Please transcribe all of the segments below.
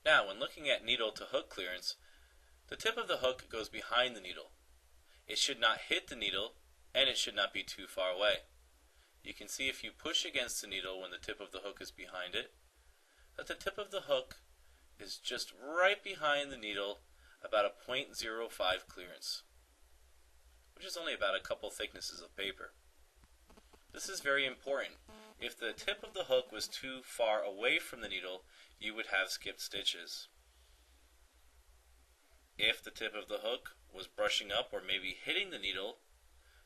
Now, when looking at needle to hook clearance, the tip of the hook goes behind the needle. It should not hit the needle, and it should not be too far away. You can see if you push against the needle when the tip of the hook is behind it, that the tip of the hook is just right behind the needle, about a 0.05 clearance, which is only about a couple thicknesses of paper. This is very important. If the tip of the hook was too far away from the needle, you would have skipped stitches. If the tip of the hook was brushing up or maybe hitting the needle,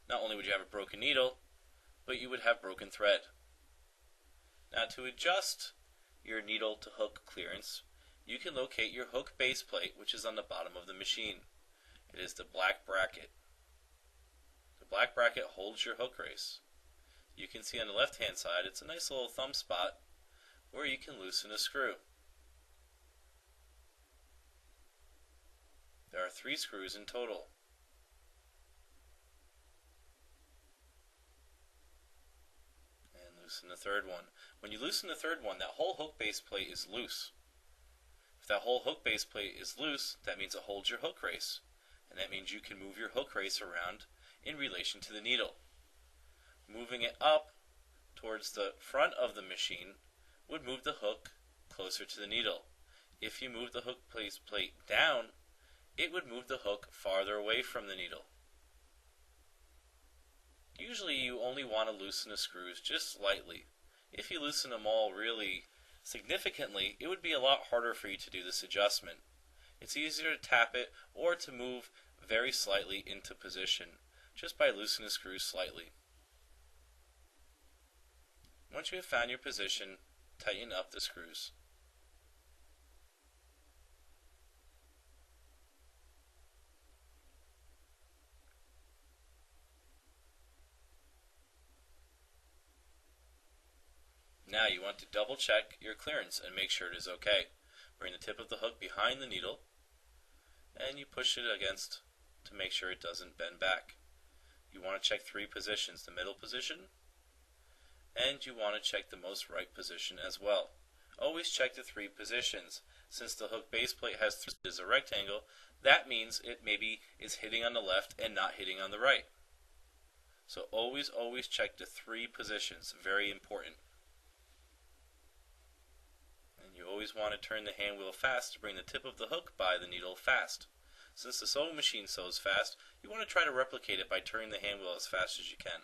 not only would you have a broken needle, but you would have broken thread. Now, to adjust your needle to hook clearance, you can locate your hook base plate, which is on the bottom of the machine. It is the black bracket. The black bracket holds your hook race. You can see on the left hand side, it's a nice little thumb spot where you can loosen a screw. There are 3 screws in total. And loosen the third one. When you loosen the third one, that whole hook base plate is loose. If that whole hook base plate is loose, that means it holds your hook race. And that means you can move your hook race around in relation to the needle. Moving it up towards the front of the machine would move the hook closer to the needle. If you move the hook base plate down, it would move the hook farther away from the needle. Usually you only want to loosen the screws just slightly. If you loosen them all really significantly, it would be a lot harder for you to do this adjustment. It's easier to tap it or to move very slightly into position just by loosening the screws slightly. Once you have found your position, tighten up the screws. Now you want to double check your clearance and make sure it is okay. Bring the tip of the hook behind the needle and you push it against to make sure it doesn't bend back. You want to check 3 positions, the middle position, and you want to check the most right position as well. Always check the 3 positions. Since the hook base plate is a rectangle, that means it maybe is hitting on the left and not hitting on the right. So always check the 3 positions, very important. And you always want to turn the hand wheel fast to bring the tip of the hook by the needle fast. Since the sewing machine sews fast, you want to try to replicate it by turning the hand wheel as fast as you can.